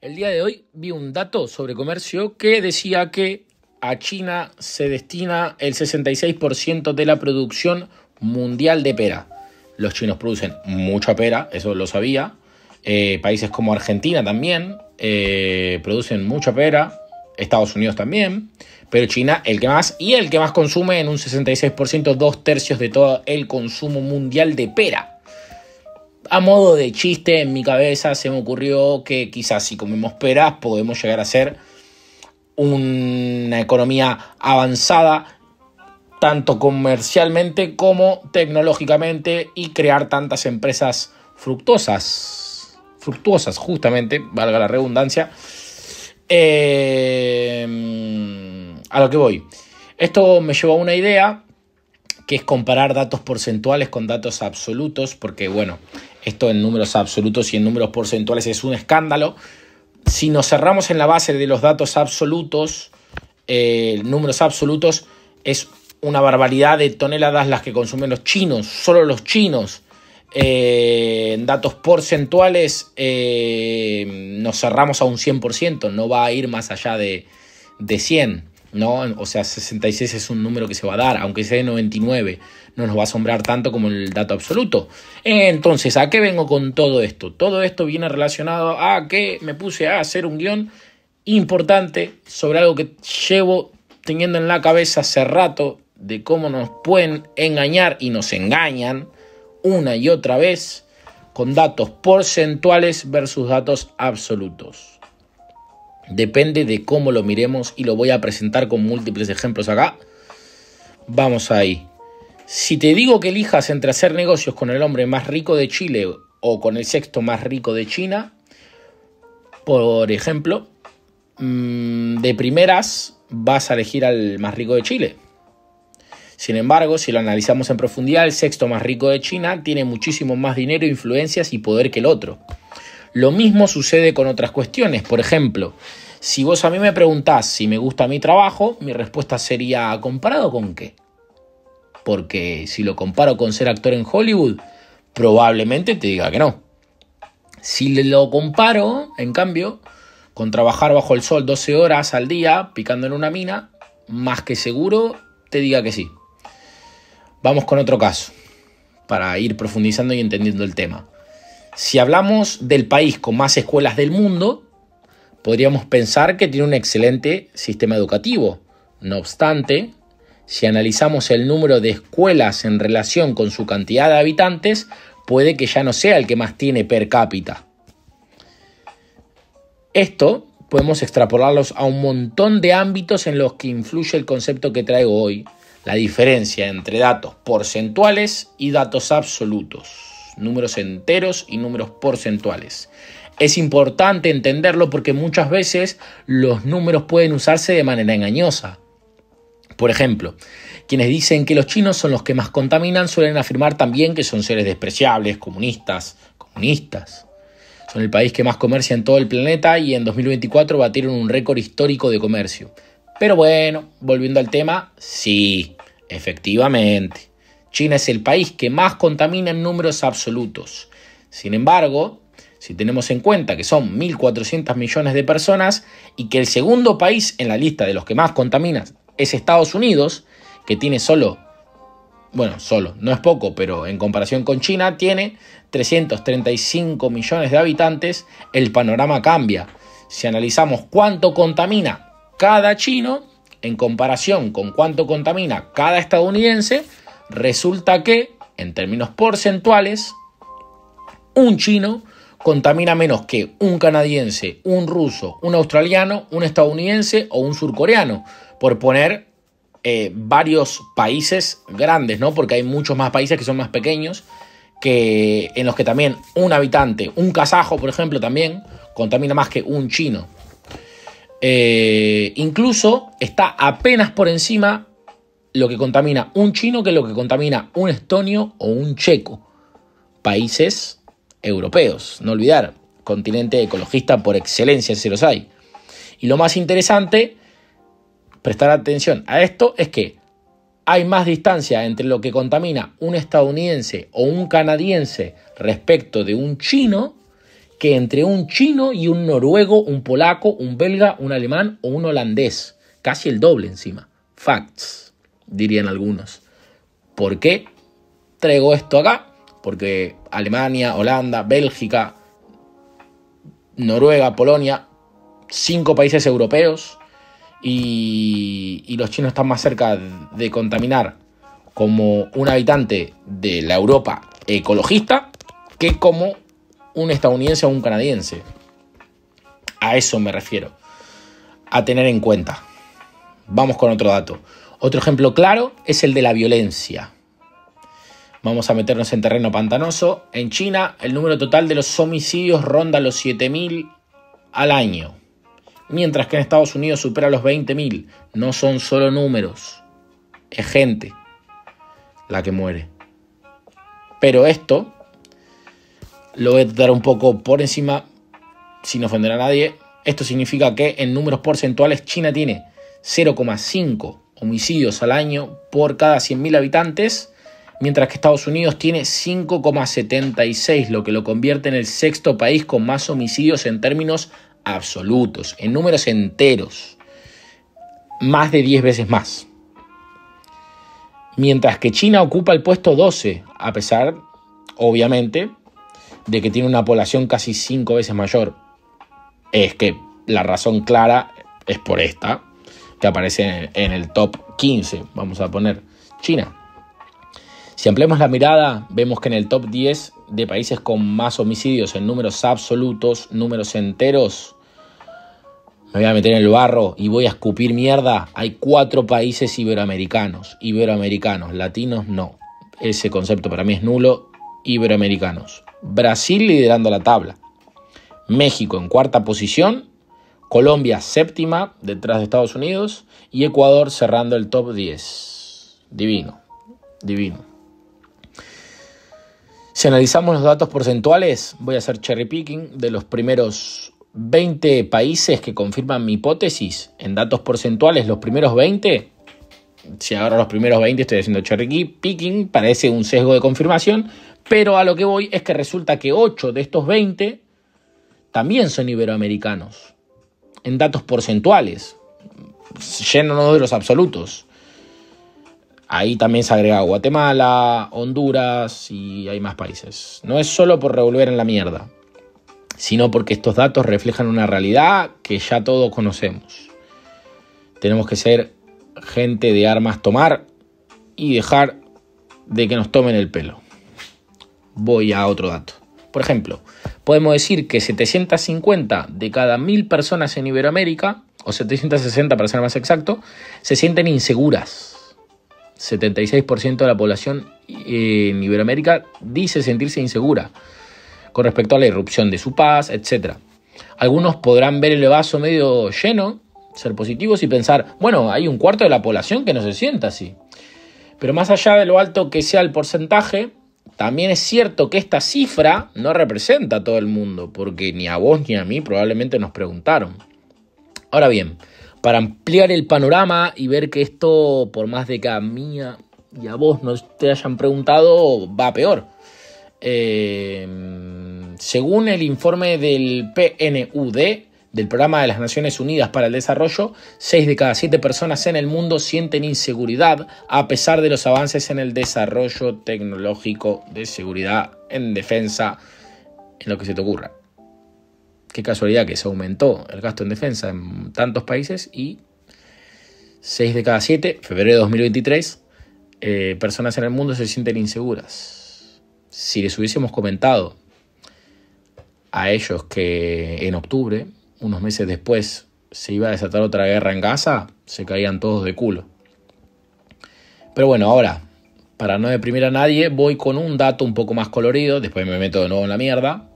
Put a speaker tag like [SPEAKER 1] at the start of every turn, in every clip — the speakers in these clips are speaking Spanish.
[SPEAKER 1] El día de hoy vi un dato sobre comercio que decía que a China se destina el 66% de la producción mundial de pera. Los chinos producen mucha pera, eso lo sabía. Países como Argentina también producen mucha pera. Estados Unidos también. Pero China el que más, y el que más consume en un 66%, 2/3 de todo el consumo mundial de pera. A modo de chiste, en mi cabeza se me ocurrió que quizás si comemos peras podemos llegar a ser una economía avanzada, tanto comercialmente como tecnológicamente, y crear tantas empresas fructuosas, justamente, valga la redundancia. A lo que voy. Esto me llevó a una idea, que es comparar datos porcentuales con datos absolutos, porque bueno, esto en números absolutos y en números porcentuales es un escándalo. Si nos cerramos en la base de los datos absolutos, números absolutos, es una barbaridad de toneladas las que consumen los chinos, solo los chinos. En datos porcentuales nos cerramos a un 100%, no va a ir más allá de 100. ¿No? O sea, 66 es un número que se va a dar, aunque sea de 99, no nos va a asombrar tanto como el dato absoluto. Entonces, ¿a qué vengo con todo esto? Todo esto viene relacionado a que me puse a hacer un guión importante sobre algo que llevo teniendo en la cabeza hace rato, de cómo nos pueden engañar y nos engañan una y otra vez con datos porcentuales versus datos absolutos. Depende de cómo lo miremos y lo voy a presentar con múltiples ejemplos acá. Vamos ahí. Si te digo que elijas entre hacer negocios con el hombre más rico de Chile o con el sexto más rico de China, por ejemplo, de primeras vas a elegir al más rico de Chile. Sin embargo, si lo analizamos en profundidad, el sexto más rico de China tiene muchísimo más dinero, influencias y poder que el otro. Lo mismo sucede con otras cuestiones. Por ejemplo, si vos a mí me preguntás si me gusta mi trabajo, mi respuesta sería ¿comparado con qué? Porque si lo comparo con ser actor en Hollywood, probablemente te diga que no. Si lo comparo, en cambio, con trabajar bajo el sol 12 horas al día, picando en una mina, más que seguro te diga que sí. Vamos con otro caso, para ir profundizando y entendiendo el tema. Si hablamos del país con más escuelas del mundo, podríamos pensar que tiene un excelente sistema educativo. No obstante, si analizamos el número de escuelas en relación con su cantidad de habitantes, puede que ya no sea el que más tiene per cápita. Esto podemos extrapolarlos a un montón de ámbitos en los que influye el concepto que traigo hoy, la diferencia entre datos porcentuales y datos absolutos. Números enteros y números porcentuales. Es importante entenderlo porque muchas veces los números pueden usarse de manera engañosa. Por ejemplo, quienes dicen que los chinos son los que más contaminan suelen afirmar también que son seres despreciables, comunistas. Son el país que más comercia en todo el planeta y en 2024 batieron un récord histórico de comercio. Pero bueno, volviendo al tema, sí, efectivamente. China es el país que más contamina en números absolutos. Sin embargo, si tenemos en cuenta que son 1.400 millones de personas y que el segundo país en la lista de los que más contaminan es Estados Unidos, que tiene solo, no es poco, pero en comparación con China tiene 335 millones de habitantes, el panorama cambia. Si analizamos cuánto contamina cada chino en comparación con cuánto contamina cada estadounidense, resulta que, en términos porcentuales, un chino contamina menos que un canadiense, un ruso, un australiano, un estadounidense o un surcoreano, por poner varios países grandes, ¿no? Porque hay muchos más países que son más pequeños, en los que también un habitante, un kazajo, por ejemplo, también contamina más que un chino. Incluso está apenas por encima lo que contamina un chino que lo que contamina un estonio o un checo. Países europeos, no olvidar, continente ecologista por excelencia si los hay. Y lo más interesante, prestar atención a esto, es que hay más distancia entre lo que contamina un estadounidense o un canadiense respecto de un chino que entre un chino y un noruego, un polaco, un belga, un alemán o un holandés. Casi el doble encima. Facts, dirían algunos. ¿Por qué traigo esto acá? Porque Alemania, Holanda, Bélgica, Noruega, Polonia, 5 países europeos y los chinos están más cerca de contaminar como un habitante de la Europa ecologista que como un estadounidense o un canadiense. A eso me refiero, a tener en cuenta. Vamos con otro dato. Otro ejemplo claro es el de la violencia. Vamos a meternos en terreno pantanoso. En China, el número total de los homicidios ronda los 7.000 al año, mientras que en Estados Unidos supera los 20.000. No son solo números, es gente la que muere. Pero esto lo voy a dar un poco por encima, sin ofender a nadie. Esto significa que en números porcentuales China tiene 0,5 homicidios al año por cada 100.000 habitantes, mientras que Estados Unidos tiene 5,76, lo que lo convierte en el 6º país con más homicidios en términos absolutos, en números enteros, más de 10 veces más. Mientras que China ocupa el puesto 12, a pesar, obviamente, de que tiene una población casi 5 veces mayor. Es que la razón clara es por esta, que aparece en el top 15, vamos a poner China. Si ampliamos la mirada, vemos que en el top 10 de países con más homicidios en números absolutos, números enteros, me voy a meter en el barro y voy a escupir mierda. Hay 4 países iberoamericanos. Iberoamericanos, latinos no. Ese concepto para mí es nulo. Iberoamericanos. Brasil liderando la tabla. México en 4ª posición. Colombia 7ª, detrás de Estados Unidos. Y Ecuador cerrando el top 10. Divino, divino. Si analizamos los datos porcentuales, voy a hacer cherry picking de los primeros 20 países que confirman mi hipótesis. En datos porcentuales, los primeros 20, si agarro los primeros 20 estoy haciendo cherry picking, parece un sesgo de confirmación, pero a lo que voy es que resulta que 8 de estos 20 también son iberoamericanos. En datos porcentuales, yéndonos de los absolutos. Ahí también se agrega Guatemala, Honduras y hay más países. No es solo por revolver en la mierda, sino porque estos datos reflejan una realidad que ya todos conocemos. Tenemos que ser gente de armas tomar y dejar de que nos tomen el pelo. Voy a otro dato. Por ejemplo, podemos decir que 750 de cada 1.000 personas en Iberoamérica, o 760 para ser más exacto, se sienten inseguras. 76% de la población en Iberoamérica dice sentirse insegura con respecto a la irrupción de su paz, etc. Algunos podrán ver el vaso medio lleno, ser positivos y pensar, bueno, hay 1/4 de la población que no se sienta así. Pero más allá de lo alto que sea el porcentaje, también es cierto que esta cifra no representa a todo el mundo, porque ni a vos ni a mí probablemente nos preguntaron. Ahora bien, para ampliar el panorama y ver que esto, por más de que a mí y a vos no te hayan preguntado, va peor. Según el informe del PNUD, del Programa de las Naciones Unidas para el Desarrollo, 6 de cada 7 personas en el mundo sienten inseguridad a pesar de los avances en el desarrollo tecnológico de seguridad, en defensa, en lo que se te ocurra. Qué casualidad que se aumentó el gasto en defensa en tantos países y 6 de cada 7, febrero de 2023, personas en el mundo se sienten inseguras. Si les hubiésemos comentado a ellos que en octubre, unos meses después, se iba a desatar otra guerra en Gaza, se caían todos de culo. Pero bueno, ahora, para no deprimir a nadie, voy con un dato un poco más colorido, después me meto de nuevo en la mierda,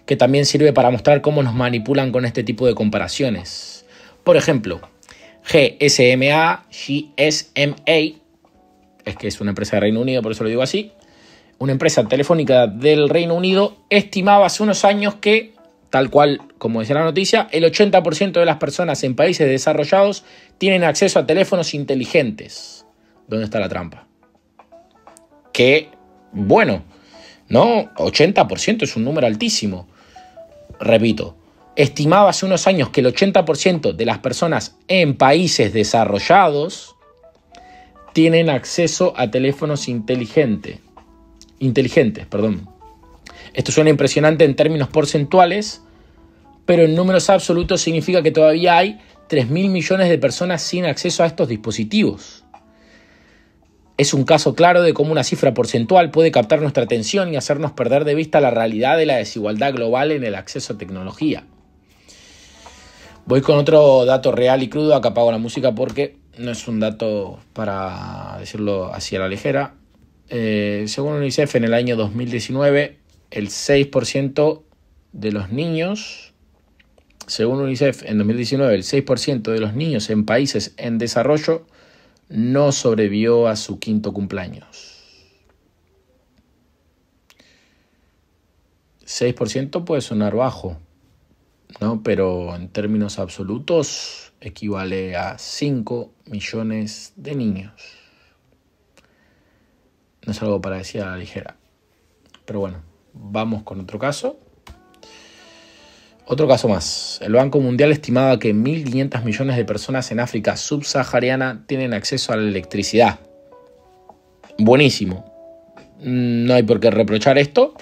[SPEAKER 1] que también sirve para mostrar cómo nos manipulan con este tipo de comparaciones. Por ejemplo, GSMA, es que es una empresa de Reino Unido, por eso lo digo así, una empresa telefónica del Reino Unido estimaba hace unos años que, tal cual como decía la noticia, el 80% de las personas en países desarrollados tienen acceso a teléfonos inteligentes. ¿Dónde está la trampa? Que, bueno, ¿no? 80% es un número altísimo. repito, estimaba hace unos años que el 80% de las personas en países desarrollados tienen acceso a teléfonos inteligentes. Esto suena impresionante en términos porcentuales, pero en números absolutos significa que todavía hay 3.000 millones de personas sin acceso a estos dispositivos. Es un caso claro de cómo una cifra porcentual puede captar nuestra atención y hacernos perder de vista la realidad de la desigualdad global en el acceso a tecnología. Voy con otro dato real y crudo. Acá apago la música porque no es un dato para decirlo así a la ligera. Según UNICEF, en el año 2019, el 6% de los niños, según UNICEF, en 2019, el 6% de los niños en países en desarrollo no sobrevivió a su 5º cumpleaños. 6% puede sonar bajo, ¿no? Pero en términos absolutos equivale a 5 millones de niños. No es algo para decir a la ligera. Pero bueno, vamos con otro caso. Otro caso más. El Banco Mundial estimaba que 1.500 millones de personas en África subsahariana tienen acceso a la electricidad. Buenísimo. No hay por qué reprochar esto.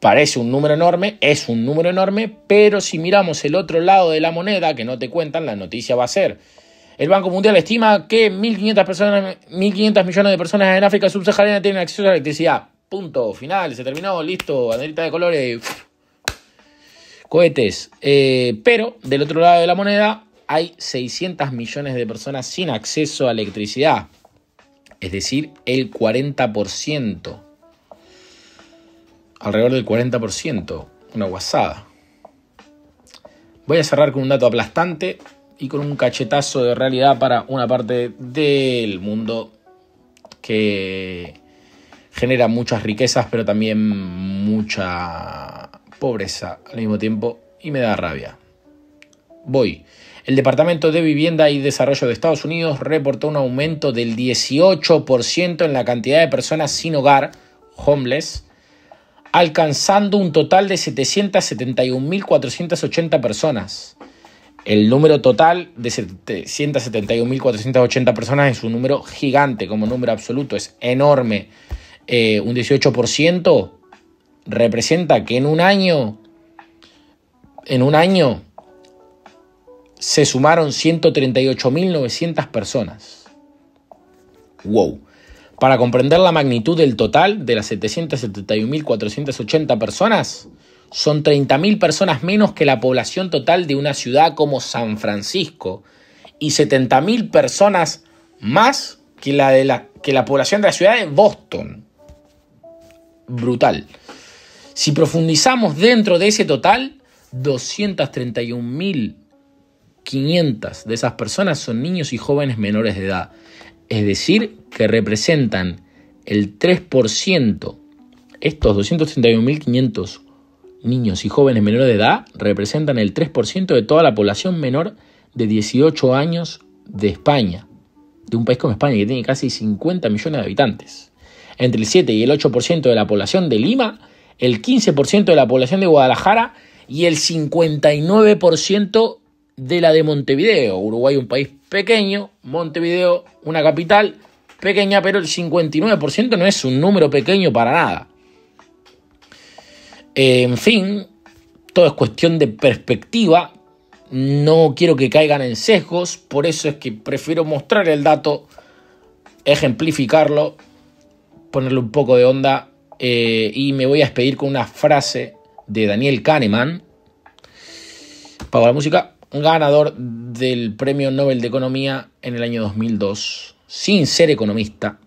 [SPEAKER 1] Parece un número enorme, es un número enorme, pero si miramos el otro lado de la moneda, que no te cuentan, la noticia va a ser: el Banco Mundial estima que 1.500 millones de personas en África subsahariana tienen acceso a la electricidad. Punto, final, se terminó, listo, banderita de colores, cohetes. Pero del otro lado de la moneda hay 600 millones de personas sin acceso a electricidad, es decir, el 40%. Alrededor del 40%, una guasada. Voy a cerrar con un dato aplastante y con un cachetazo de realidad para una parte del mundo que genera muchas riquezas, pero también mucha pobreza al mismo tiempo, y me da rabia. El Departamento de Vivienda y Desarrollo de Estados Unidos reportó un aumento del 18% en la cantidad de personas sin hogar, homeless, alcanzando un total de 771.480 personas. El número total de 771.480 personas es un número gigante, como número absoluto, es enorme. Un 18% representa que en un año se sumaron 138.900 personas. ¡Wow! Para comprender la magnitud del total de las 771.480 personas, son 30.000 personas menos que la población total de una ciudad como San Francisco y 70.000 personas más que la población de la ciudad de Boston. Brutal. Si profundizamos dentro de ese total, 231.500 de esas personas son niños y jóvenes menores de edad. Es decir, que representan el 3%. Estos 231.500 niños y jóvenes menores de edad representan el 3% de toda la población menor de 18 años de España. De un país como España, que tiene casi 50 millones de habitantes. Entre el 7 y el 8% de la población de Lima, el 15% de la población de Guadalajara y el 59% de la de Montevideo. Uruguay, un país pequeño, Montevideo, una capital pequeña, pero el 59% no es un número pequeño para nada. En fin, todo es cuestión de perspectiva. No quiero que caigan en sesgos, por eso es que prefiero mostrar el dato, ejemplificarlo, ponerle un poco de onda, y me voy a despedir con una frase de Daniel Kahneman. Pago la música. Ganador del Premio Nobel de Economía en el año 2002, sin ser economista,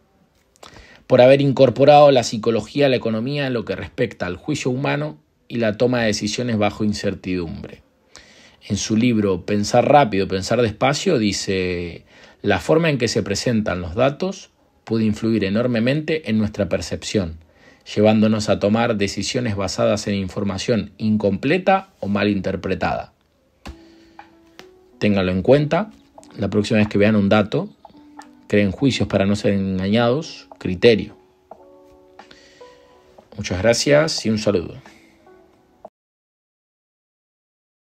[SPEAKER 1] por haber incorporado la psicología a la economía en lo que respecta al juicio humano y la toma de decisiones bajo incertidumbre. En su libro Pensar rápido, pensar despacio, dice: la forma en que se presentan los datos puede influir enormemente en nuestra percepción, llevándonos a tomar decisiones basadas en información incompleta o mal interpretada. Ténganlo en cuenta. La próxima vez que vean un dato, creen juicios para no ser engañados. Criterio. Muchas gracias y un saludo.